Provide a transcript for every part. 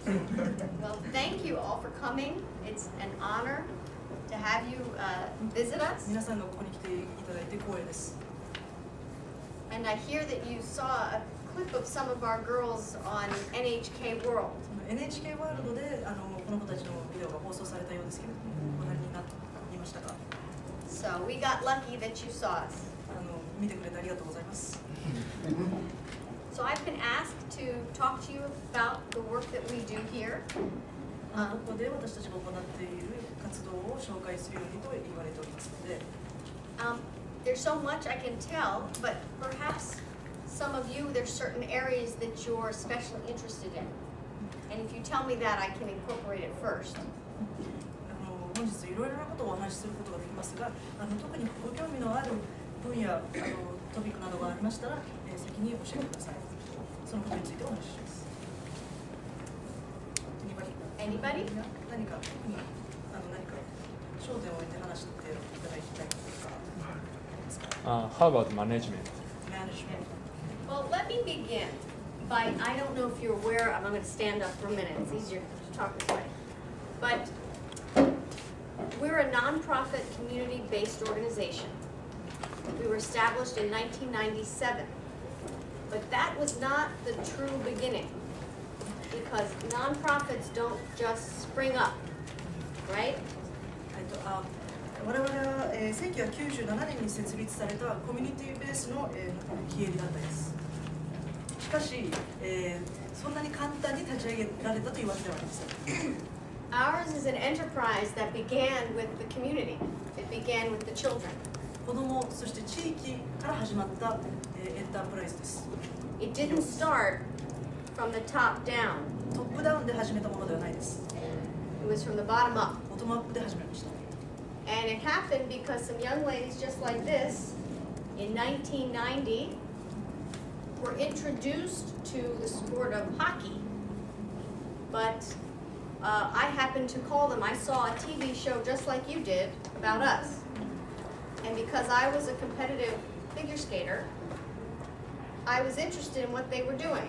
Well, thank you all for coming. It's an honor to have you visit us. 皆さんがここに来ていただいて光栄です。And I hear that you saw a clip of some of our girls on NHK World. NHK ワールドでこの子たちのビデオが放送されたようですけれども、ご覧になりましたか？ So we got lucky that you saw us. 見てくれてありがとうございます。So I've been asked to talk to you about the work that we do here. ここで私たちが行っている活動を紹介するようにと言われておりますので、there's so much I can tell, but perhaps some of you, there's certain areas that you're especially interested in. And if you tell me that, I can incorporate it first. 本日いろいろなことをお話しすることができますが、特にご興味のある分野、トピックなどがありましたら、先に教えてください。そのことについてお話しします。Anybody? 何か焦点を置いて話していただきたいことか。How about management? Well, let me begin by, I don't know if you're aware, I'm going to stand up for a minute, it's easier to talk this way. But we're a nonprofit community-based organization. We were established in 1997. But that was not the true beginning, because nonprofits don't just spring up, right? 我々は1997年に設立されたコミュニティベースの非営利団体です。しかし、そんなに簡単に立ち上げられたというわけではありません。Ours is an enterprise that began with the community. It began with the children. 子ども、そして地域から始まったエンタープライズです。It didn't start from the top down. トップダウンで始めたものではないです。It was from the bottom up. ボトムアップで始めました。And it happened because some young ladies just like this, in 1990, were introduced to the sport of hockey. But I happened to call them. I saw a TV show just like you did about us. And because I was a competitive figure skater, I was interested in what they were doing.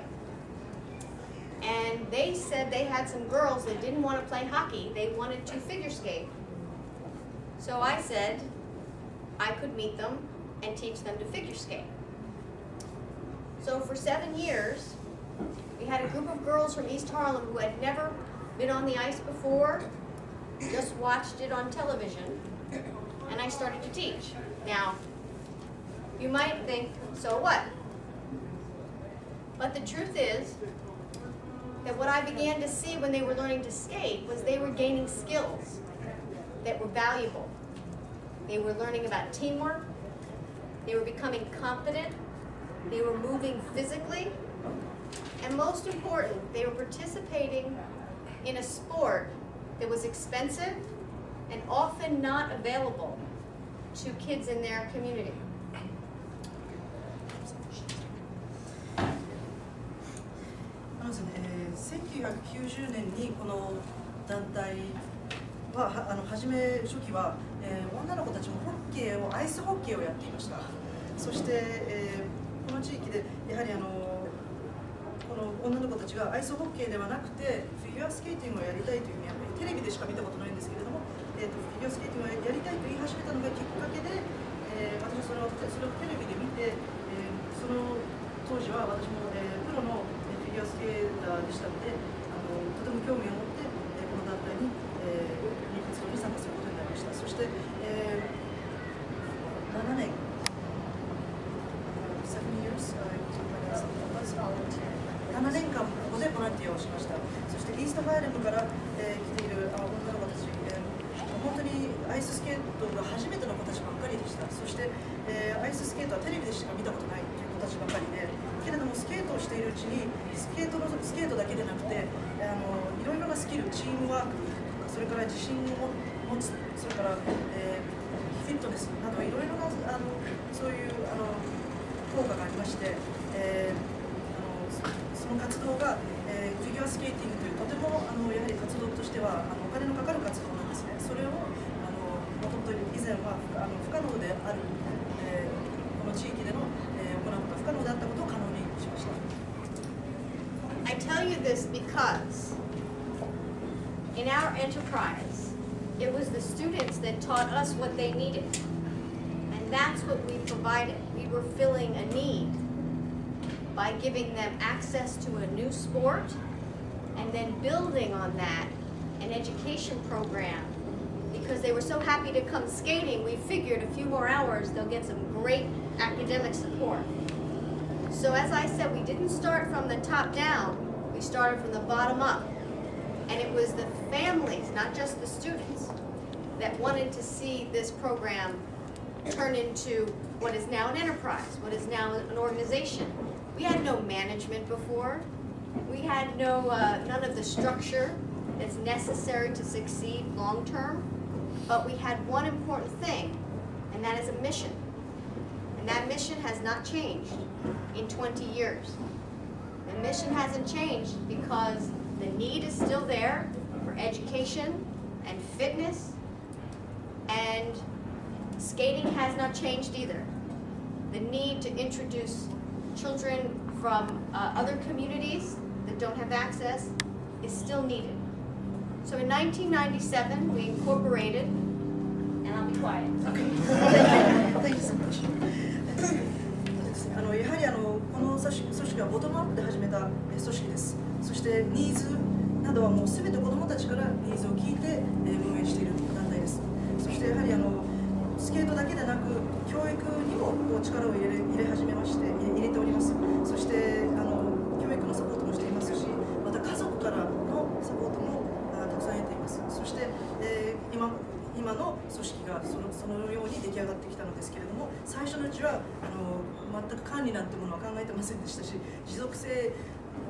And they said they had some girls that didn't want to play hockey. They wanted to figure skate. So I said I could meet them and teach them to figure skate. So for 7 years, we had a group of girls from East Harlem who had never been on the ice before, just watched it on television, and I started to teach. Now, you might think, so what? But the truth is that what I began to see when they were learning to skate was they were gaining skills that were valuable. They were learning about teamwork, they were becoming confident, they were moving physically, and most important, they were participating in a sport that was expensive and often not available to kids in their community. 1990年にこの団体は初め初期は、女の子たちもアイスホッケーをやっていました。そして、この地域でやはりこの女の子たちがアイスホッケーではなくてフィギュアスケーティングをやりたいというふうにやっぱりテレビでしか見たことないんですけれども、フィギュアスケーティングをやりたいと言い始めたのがきっかけで、私はそれをテレビで見て、その当時は私も、プロのフィギュアスケーターでしたので、とても興味を持って、この団体に、活動に参加することになりました。そして、7年、7年間ここでボランティアをしました。そしてイーストハーレムから、来ている女の子たち、本当にアイススケートが初めての子たちばっかりでした。そして、アイススケートはテレビでしか見たことないという子たちばかりで、けれどもスケートをしているうちにスケートだけでなくて、いろいろなスキル、チームワーク、それから自信を持つ、それから、フィットネスなどいろいろなそういう効果がありまして、その活動が、フィギュアスケーティングというとてもやはり活動としてはお金のかかる活動なんですね。それを本当に以前は不可能である、この地域での、行うことが不可能であったことを可能にしました。I tell you this because in our enterprise, it was the students that taught us what they needed. And that's what we provided. We were filling a need by giving them access to a new sport and then building on that an education program. Because they were so happy to come skating, we figured a few more hours they'll get some great academic support. So as I said, we didn't start from the top down, we started from the bottom up. And it was the families, not just the students, that wanted to see this program turn into what is now an enterprise, what is now an organization. We had no management before. We had none of the structure that's necessary to succeed long term. But we had one important thing, and that is a mission. And that mission has not changed in 20 years. The mission hasn't changed because the need is still there for education and fitness, and skating has not changed either. The need to introduce children from other communities that don't have access is still needed. So in 1997, we incorporated, and I'll be quiet. Thank you so much. やはりこの組織はボトムアップで始めた組織です。そしてニーズなどはもうすべて子どもたちからニーズを聞いて運営している団体です。そしてやはりスケートだけでなく教育にも力を入れ始めまして入れております。そして教育のサポートもしていますし、また家族からのサポートもたくさん得ています。そして、今の組織がそのように出来上がってきたのですけれども、最初のうちは全く管理なんてものは考えてませんでしたし、持続性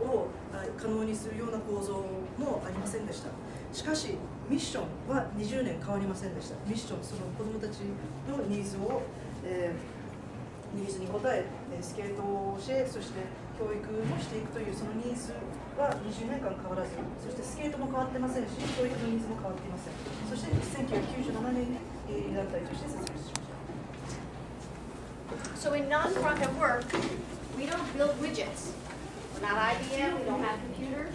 を可能にするような構造もありませんでした。しかしミッションは20年変わりませんでした。ミッション、その子どもたちのニーズに応えスケートを教え、そして教育もしていくというそのニーズは20年間変わらず、そしてスケートも変わってませんし、教育のニーズも変わっていません。そして1997年に団体として設立しました。So in non-profit work, we don't build widgets. We're not IBM, we don't have computers.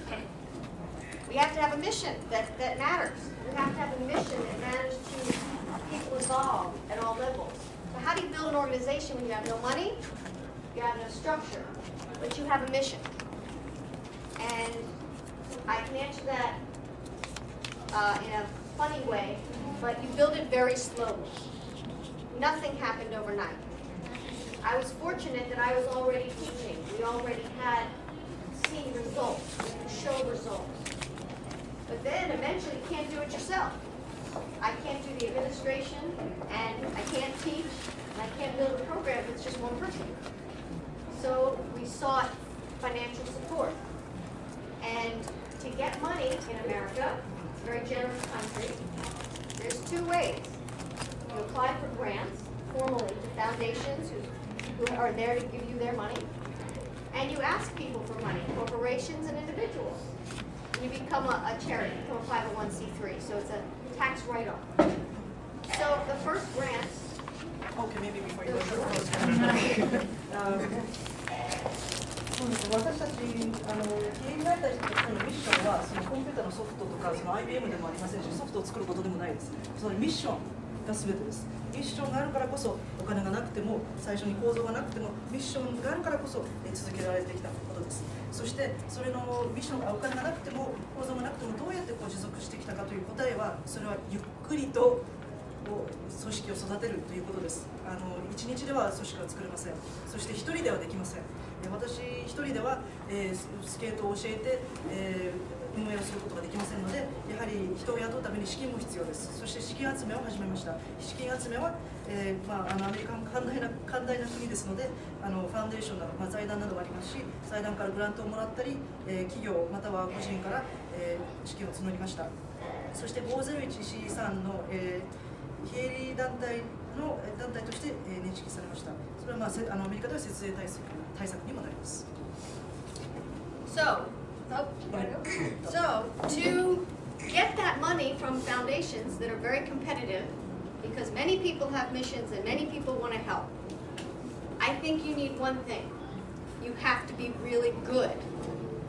We have to have a mission that matters. We have to have a mission that matters to people involved at all levels. So how do you build an organization when you have no money, you have no structure, but you have a mission? And I can answer that in a funny way, but you build it very slowly. Nothing happened overnight. I was fortunate that I was already teaching. We already had seen results, we could show results. But then eventually you can't do it yourself. I can't do the administration, and I can't teach, and I can't build a program if it's just one person. So we sought financial support. And to get money in America, it's a very generous country, there's two ways. You apply for grants formally to foundations who are there to give you their money, and you ask people for money, corporations and individuals. You become a charity, become a 501c3, so it's a tax write-off. So the first grants. Okay, maybe before you go to the 私たち経営になった人たちのミッションはそのコンピューターのソフトとかその IBM でもありませんし、ソフトを作ることでもないです。そのミッションが全てです。ミッションがあるからこそお金がなくても、最初に構造がなくてもミッションがあるからこそ続けられてきたことです。そしてそれのミッションがお金がなくても構造がなくてもどうやって持続してきたかという答えは、それはゆっくりと組織を育てるということです。1日では組織は作れません。そして1人ではできません。私1人では、スケートを教えて、運営をすることができませんので、やはり人を雇うために資金も必要です。そして資金集めを始めました。資金集めは、アメリカも寛大な国ですので、ファンデーションなど、財団などがありますし、財団からグラントをもらったり、企業または個人から、資金を募りました。そして 501C3 の、非営利団体として、認識されました。それは、アメリカでは節税対策にもなります。So to get that money from foundations that are very competitive, because many people have missions and many people want to help, I think you need one thing. You have to be really good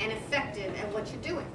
and effective at what you're doing.